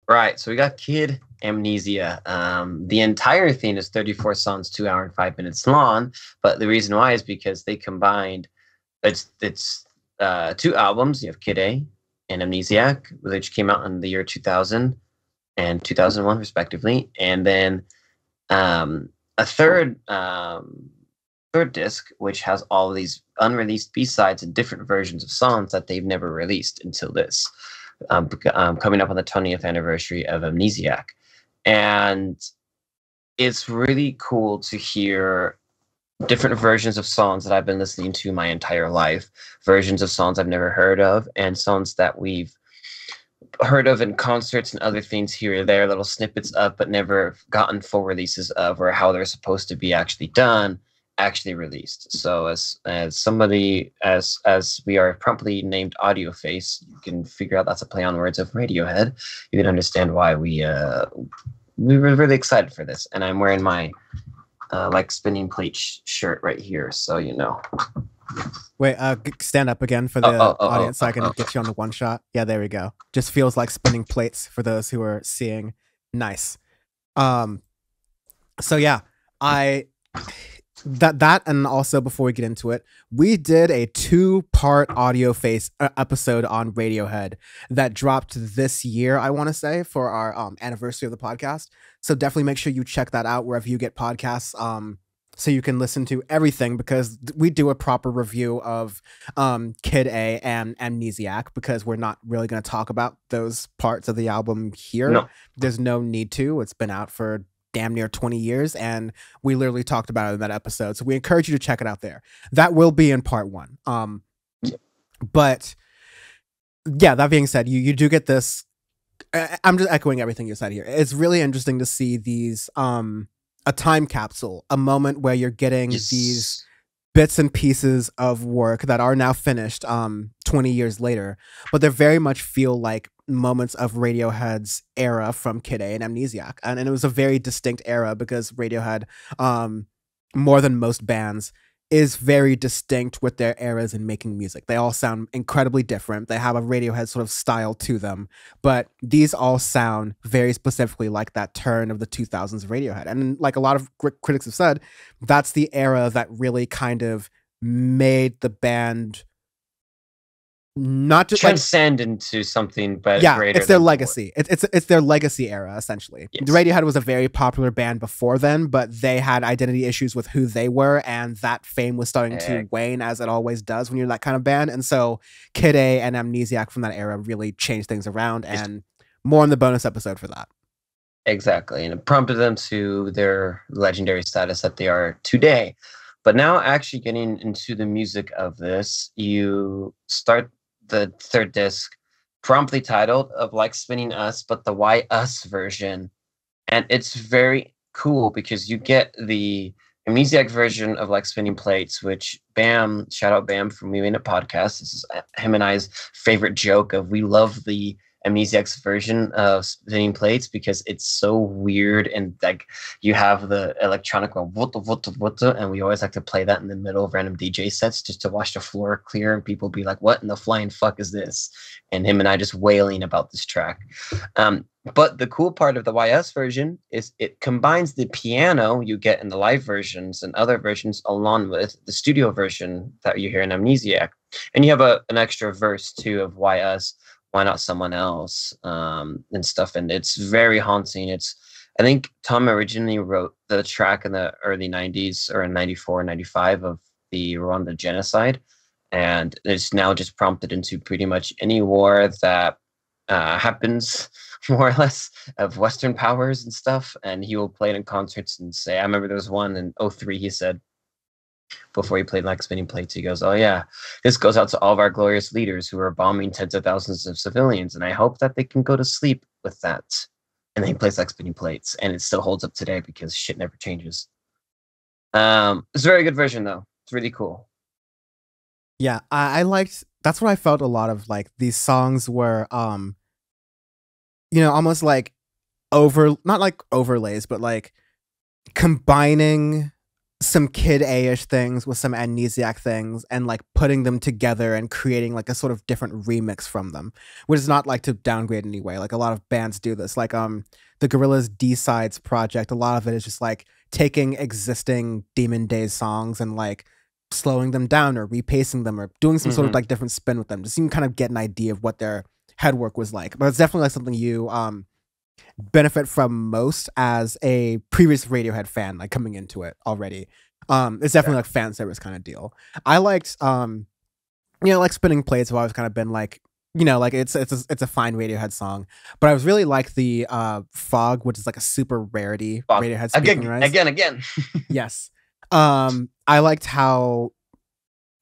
Right. So we got Kid Amnesia. The entire thing is 34 songs, 2 hour and 5 minutes long. But the reason why is because they combined it's 2 albums. You have Kid A and Amnesiac, which came out in the year 2000 and 2001 respectively, and then a third disc which has all of these unreleased B-sides and different versions of songs that they've never released until this, coming up on the 20th anniversary of Amnesiac. And it's really cool to hear different versions of songs that I've been listening to my entire life, versions of songs I've never heard of, and songs that we've heard of in concerts and other things here or there, little snippets of, but never gotten full releases of, or how they're supposed to be actually done, actually released. So as somebody as we are promptly named Audioface, you can figure out that's a play on words of Radiohead. You can understand why we were really excited for this, and I'm wearing my like spinning plate shirt right here, so you know. Wait, stand up again for the audience so I can get you on the one shot. Yeah, there we go. Just feels like spinning plates for those who are seeing. Nice. So yeah, that and also before we get into it, we did a 2-part Audioface episode on Radiohead that dropped this year, I want to say, for our anniversary of the podcast. So definitely make sure you check that out wherever you get podcasts, so you can listen to everything, because we do a proper review of Kid A and Amnesiac, because we're not really going to talk about those parts of the album here. No. There's no need to. It's been out for damn near 20 years, and we literally talked about it in that episode. So we encourage you to check it out there. That will be in part 1. But yeah, that being said, you do get this. I'm just echoing everything you said here. It's really interesting to see these a time capsule, a moment where you're getting these bits and pieces of work that are now finished 20 years later, but they very much feel like moments of Radiohead's era from Kid A and Amnesiac. And it was a very distinct era, because Radiohead, more than most bands, is very distinct with their eras in making music. They all sound incredibly different. They have a Radiohead sort of style to them, but these all sound very specifically like that turn of the 2000s Radiohead. And like a lot of critics have said, that's the era that really kind of made the band not just transcend into something, but greater. It's their legacy. It's their legacy era, essentially. Yes. Radiohead was a very popular band before then, but they had identity issues with who they were, and that fame was starting to wane, as it always does when you're that kind of band. And so Kid A and Amnesiac from that era really changed things around, and more in the bonus episode for that. Exactly, and it prompted them to their legendary status that they are today. But now, actually getting into the music of this, you start the third disc, promptly titled of Like Spinning Us, but the Why Us version. And it's very cool because you get the Amnesiac version of Like Spinning Plates, which Bam, shout out Bam from We Made It Podcast. This is him and I's favorite joke of we love the Amnesiac's version of Spinning Plates because it's so weird, and like you have the electronic one, and we always like to play that in the middle of random DJ sets just to watch the floor clear and people be like, what in the flying fuck is this? And him and I just wailing about this track. But the cool part of the YS version is it combines the piano you get in the live versions and other versions along with the studio version that you hear in Amnesiac. And you have an extra verse too of YS, Why Not Someone Else, and stuff. And it's very haunting. I think Tom originally wrote the track in the early 90s or in 94, 95 of the Rwanda genocide. And it's now just prompted into pretty much any war that happens, more or less, of Western powers and stuff. And he will play it in concerts and say, I remember there was one in 2003, he said, before he played Like Spinning Plates, he goes, oh yeah, this goes out to all of our glorious leaders who are bombing tens of thousands of civilians, and I hope that they can go to sleep with that. And then he plays Like Spinning Plates, and it still holds up today because shit never changes. It's a very good version, though. It's really cool. Yeah, I liked, that's what I felt a lot of, like, these songs were, almost like not like overlays, but like combining some Kid A-ish things with some Amnesiac things and like putting them together and creating like a sort of different remix from them, which is not like to downgrade in any way. Like a lot of bands do this. Like the Gorillaz D-Sides project, a lot of it is just like taking existing Demon Days songs and like slowing them down or repacing them or doing some sort of like different spin with them, just so you can kind of get an idea of what their headwork was like. But it's definitely like something you benefit from most as a previous Radiohead fan, like coming into it already. It's definitely like fan service kind of deal. I liked like Spinning Plates have always kind of been like, like it's a fine Radiohead song. But I was really like the Fog, which is like a super rarity Radiohead speaking again. Yes. I liked how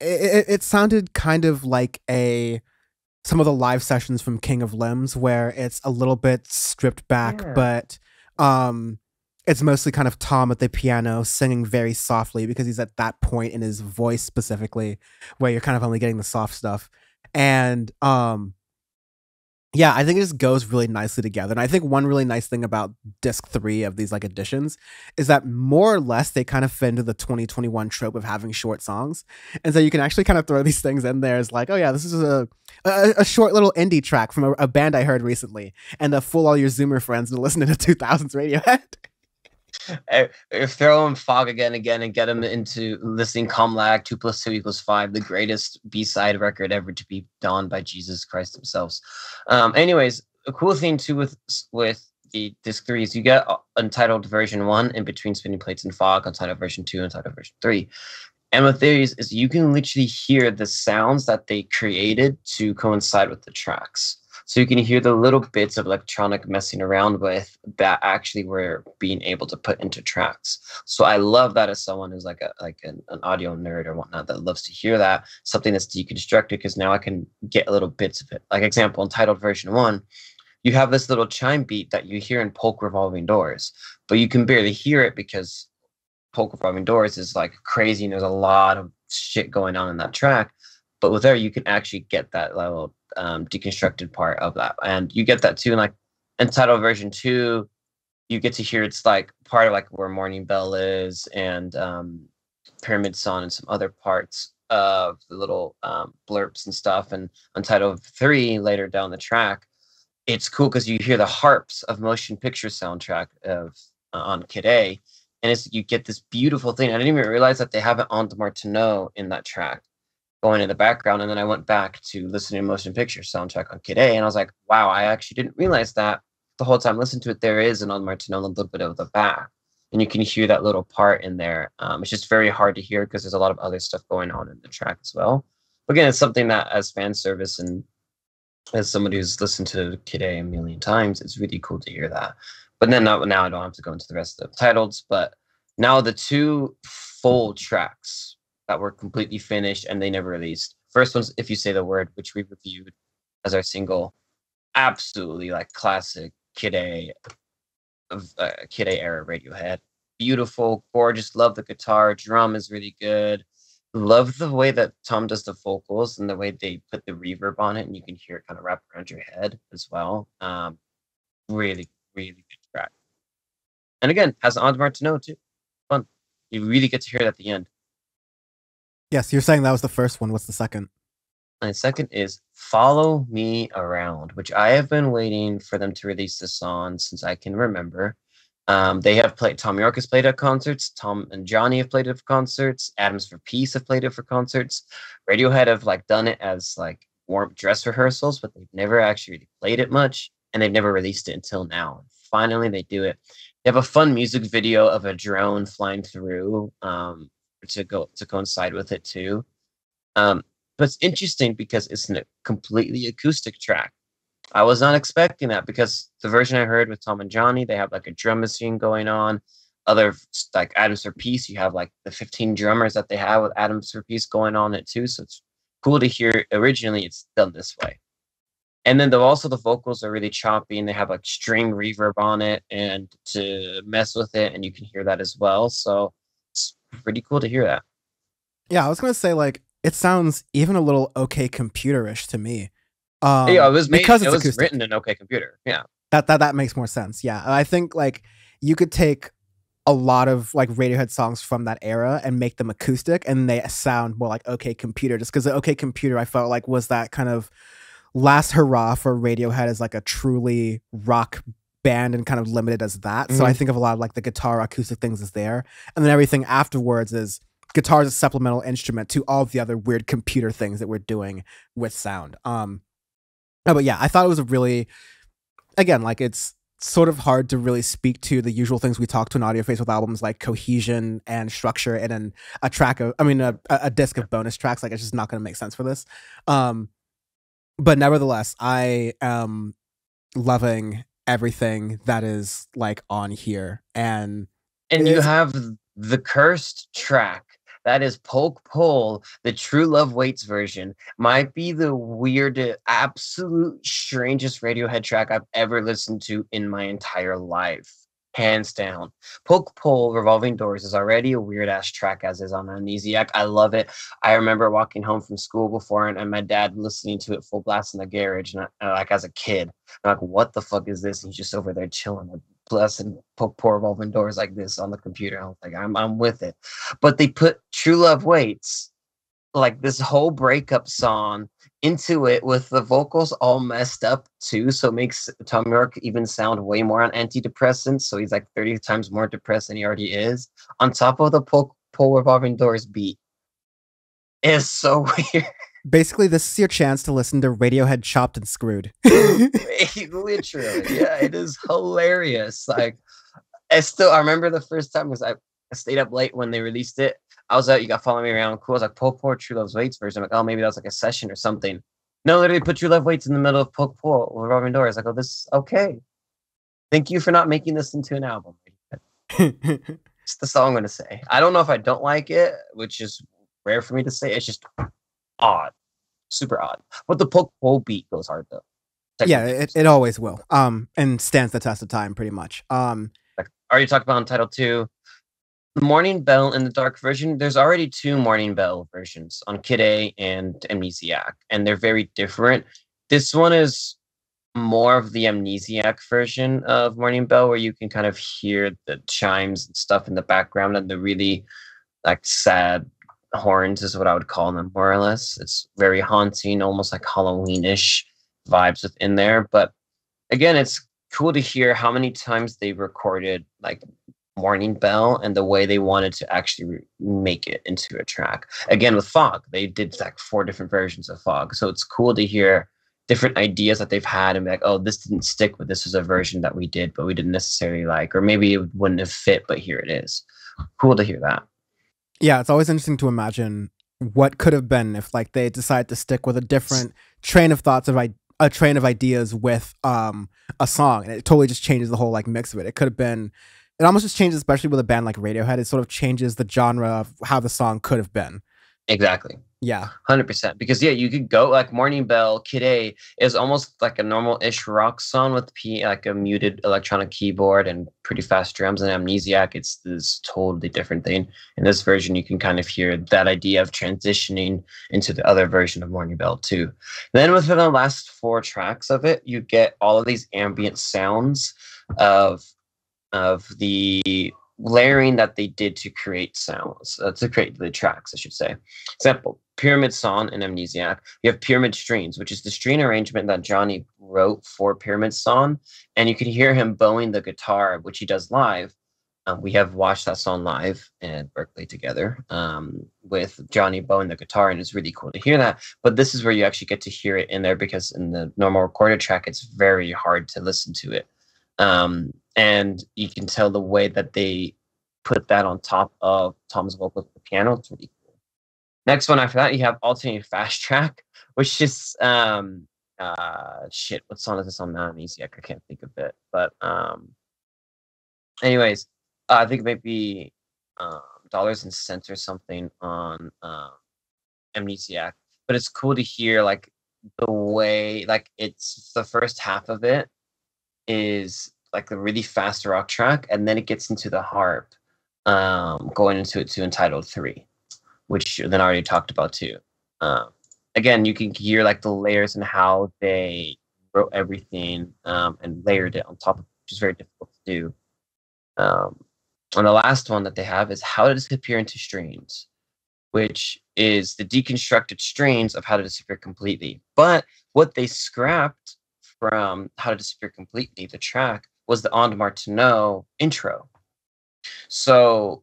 it sounded kind of like some of the live sessions from King of Limbs, where it's a little bit stripped back, but it's mostly kind of Tom at the piano singing very softly because he's at that point in his voice specifically where you're kind of only getting the soft stuff. And yeah, I think it just goes really nicely together. And I think one really nice thing about disc 3 of these like editions is that more or less they kind of fit into the 2021 trope of having short songs. And so you can actually kind of throw these things in there as like, oh yeah, this is a short little indie track from a band I heard recently, and fool all your Zoomer friends to listen to the 2000s Radiohead. Throw him Fog again and get him into listening Comlag 2 + 2 = 5, the greatest B-side record ever to be done by Jesus Christ themselves. Anyways, a cool thing too with the disc 3 is you get Untitled version 1 in between Spinning Plates and Fog, Untitled version 2, Untitled version 3. And with these is you can literally hear the sounds that they created to coincide with the tracks. So you can hear the little bits of electronic messing around with that actually were being able to put into tracks. So I love that as someone who's like an audio nerd or whatnot that loves to hear that, something that's deconstructed, because now I can get little bits of it. Like example, Untitled version 1, you have this little chime beat that you hear in Polk Revolving Doors, but you can barely hear it because Polk Revolving Doors is like crazy and there's a lot of shit going on in that track. But with there, you can actually get that level deconstructed part of that, and you get that too in like Entitled version 2. You get to hear it's like part of like where Morning Bell is, and Pyramid Sun, and some other parts of the little blurps and stuff. And Untitled 3 later down the track, it's cool because you hear the harps of Motion Picture soundtrack of on Kid A, and you get this beautiful thing. I didn't even realize that they have it on the Martineau in that track going in the background. And then I went back to listening to Motion Picture soundtrack on Kid A, and I was like, wow, I actually didn't realize that the whole time listening to it. There is an on Martineau a little bit of the back, and you can hear that little part in there. It's just very hard to hear because there's a lot of other stuff going on in the track as well. But again, it's something that as fan service and as somebody who's listened to Kid A million times, it's really cool to hear that. But then now I don't have to go into the rest of the titles, but now the 2 full tracks that were completely finished and they never released. First one's If You Say the Word, which we reviewed as our single. Absolutely like classic Kid A era Radiohead. Beautiful, gorgeous, love the guitar, drum is really good. Love the way that Tom does the vocals and the way they put the reverb on it, and you can hear it kind of wrap around your head as well. Really, really good track. And again, has on Martineau too. Fun. You really get to hear it at the end. Yes, you're saying that was the first one. What's the second? And the second is Follow Me Around, which I have been waiting for them to release this on since I can remember. They have played, Tom York has played at concerts, Tom and Johnny have played it for concerts, Atoms for Peace have played it for concerts. Radiohead have like done it as like warm dress rehearsals, but they've never actually really played it much, and they've never released it until now. Finally, they do it. They have a fun music video of a drone flying through to coincide with it too. But it's interesting because it's a completely acoustic track. I was not expecting that, because the version I heard with Tom and Johnny, they have like a drum machine going on. Other like Atoms for Peace, you have like the 15 drummers that they have with Atoms for Peace going on it too. So it's cool to hear originally it's done this way. And then also the vocals are really choppy, and they have like string reverb on it and to mess with it, and you can hear that as well. So it's pretty cool to hear that. Yeah, I was gonna say like it sounds even a little OK Computer-ish to me. Yeah, it was made, because it was acoustic. written in OK Computer. Yeah, that makes more sense. Yeah, I think like you could take a lot of like Radiohead songs from that era and make them acoustic, and they sound more like OK Computer, just because the OK Computer I felt like was that kind of last hurrah for Radiohead as like a truly rock band and kind of limited as that. So I think of a lot of like the guitar acoustic things is there, and then everything afterwards is guitar is a supplemental instrument to all the other weird computer things that we're doing with sound. But yeah, I thought it was a really, again, like it's sort of hard to really speak to the usual things we talk to in Audioface with albums like cohesion and structure and then a track of, I mean, a disc of bonus tracks. Like it's just not going to make sense for this. But nevertheless, I am loving everything that is like on here. And you have the cursed track. That is Poke Pole, the True Love Waits version. Might be the weirdest, absolute strangest Radiohead track I've ever listened to in my entire life. Hands down. Poke Pole, Revolving Doors is already a weird ass track as is on Amnesia. I love it. I remember walking home from school before and my dad listening to it full blast in the garage, and like as a kid, I'm like, what the fuck is this? And he's just over there chilling, blessing Poke Pole Revolving Doors like this on the computer. I was like, I'm with it. But they put True Love Waits, like this whole breakup song, into it with the vocals all messed up too, so it makes Tom York even sound way more on antidepressants, so he's like 30 times more depressed than he already is, on top of the Pole Revolving Doors beat. It's so weird. Basically, this is your chance to listen to Radiohead Chopped and Screwed. Literally, yeah, it is hilarious. Like, I remember the first time was I stayed up late when they released it. I was out, you got following me around. Cool. I was like, Poke Pole True Love Waits version. I'm like, oh, maybe that was like a session or something. No, literally put True Love Waits in the middle of Poke Pole Revolving Doors. Like, oh, this is okay. Thank you for not making this into an album. It's the song I'm gonna say. I don't know if I don't like it, which is rare for me to say. It's just odd, super odd. But the Poke Pole beat goes hard though. Yeah, it always will. And stands the test of time pretty much. Like, already talked about Untitled 2. The Morning Bell in the Dark version, there's already 2 Morning Bell versions on Kid A and Amnesiac, and they're very different. This one is more of the Amnesiac version of Morning Bell, where you can kind of hear the chimes and stuff in the background and the really like sad horns is what I would call them, more or less. It's very haunting, almost like Halloweenish vibes within there. But again, it's cool to hear how many times they recorded like Morning Bell and the way they wanted to actually make it into a track. Again, with Fog, they did like 4 different versions of Fog. So it's cool to hear different ideas that they've had and be like, oh, this didn't stick, but this is a version that we did, but we didn't necessarily like, or maybe it wouldn't have fit, but here it is. Cool to hear that. Yeah, it's always interesting to imagine what could have been if like they decided to stick with a different train of thoughts of a train of ideas with a song, and it totally just changes the whole like mix of it. It could have been, it almost just changes, especially with a band like Radiohead. It sort of changes the genre of how the song could have been. Exactly. Yeah. 100%. Because yeah, you could go like Morning Bell, Kid A is almost like a normal-ish rock song with like a muted electronic keyboard and pretty fast drums. And Amnesiac, it's this totally different thing. In this version, you can kind of hear that idea of transitioning into the other version of Morning Bell too. Then within the last 4 tracks of it, you get all of these ambient sounds of the layering that they did to create sounds, to create the tracks, I should say. Example, Pyramid Song in Amnesiac. You have Pyramid Strings, which is the string arrangement that Johnny wrote for Pyramid Song, and you can hear him bowing the guitar, which he does live. We have watched that song live in Berkeley together with Johnny bowing the guitar, and it's really cool to hear that. But this is where you actually get to hear it in there, because in the normal recorded track, it's very hard to listen to it. And you can tell the way that they put that on top of Tom's vocals with the piano. It's really cool. Next one after that, you have Alternating Fast Track, which is shit. What song is this on Amnesia? I can't think of it. But anyways, I think maybe Dollars and Cents or something on Amnesiac. But it's cool to hear like the way, like it's the first half of it is like a really fast rock track, and then it gets into the harp, going into it to Entitled 3, which then I already talked about too. Again, you can hear like the layers and how they wrote everything and layered it on top of it, which is very difficult to do. And the last one that they have is How to Disappear into Strains, which is the deconstructed strains of How to Disappear Completely. But what they scrapped from How to Disappear Completely, the track, was the On Martineau intro. So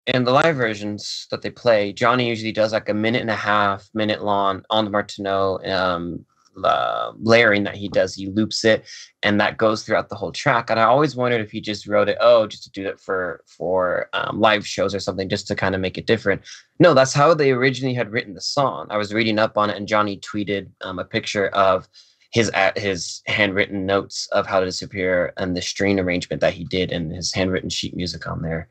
in the live versions that they play, Johnny usually does like a minute and a half, minute long On Martineau layering that he does. He loops it, and that goes throughout the whole track. And I always wondered if he just wrote it, just to do it for live shows or something, just to kind of make it different. No, that's how they originally had written the song. I was reading up on it, and Johnny tweeted a picture of his handwritten notes of How to Disappear and the string arrangement that he did, and his handwritten sheet music on there.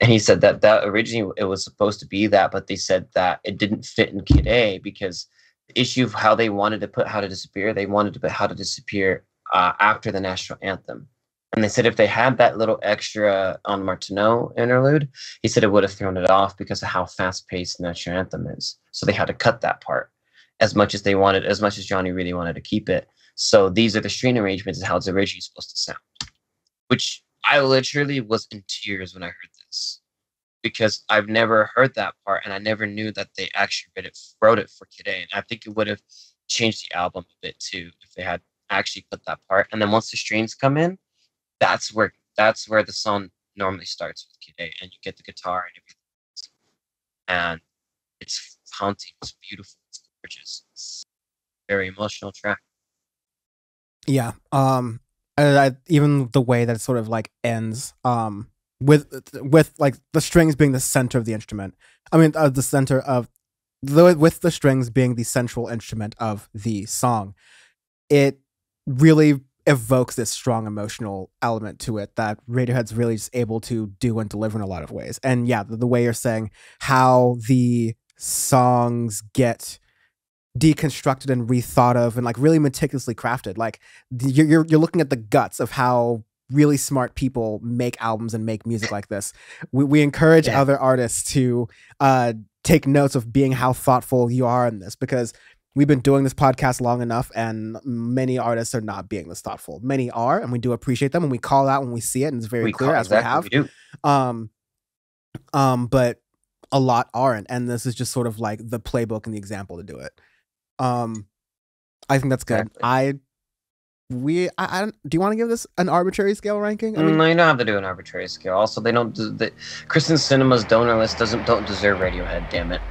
And he said that originally it was supposed to be that, but they said that it didn't fit in Kid A because the issue of how they wanted to put How to Disappear, they wanted to put How to Disappear after the national anthem. And they said if they had that little extra on Martineau interlude, he said it would have thrown it off because of how fast-paced the national anthem is. So they had to cut that part as much as Johnny really wanted to keep it. So these are the string arrangements and how it's originally supposed to sound, which I literally was in tears when I heard this, because I've never heard that part, and I never knew that they actually wrote it for Kid A. And I think it would have changed the album a bit too if they had actually put that part. And then once the strings come in, that's where the song normally starts with Kid A, and you get the guitar and everything. And it's haunting, it's beautiful, it's gorgeous, it's a very emotional track. Yeah. Even the way that it sort of like ends, with like the strings being the center of the instrument. I mean, the center of with the strings being the central instrument of the song, it really evokes this strong emotional element to it that Radiohead's really just able to do and deliver in a lot of ways. And yeah, the way you're saying how the songs get deconstructed and rethought of and like really meticulously crafted, like you're looking at the guts of how really smart people make albums and make music like this. We encourage other artists to take notes of being how thoughtful you are in this, because we've been doing this podcast long enough and many artists are not being this thoughtful. Many are, and we do appreciate them, and we call out when we see it, and it's very clear as we have. We do. But a lot aren't, and this is just sort of like the playbook and the example to do it. I think that's good. Exactly. Do you want to give this an arbitrary scale ranking? I mean, no, you don't have to do an arbitrary scale. Also, they don't. Kristen Cinema's donor list don't deserve Radiohead. Damn it.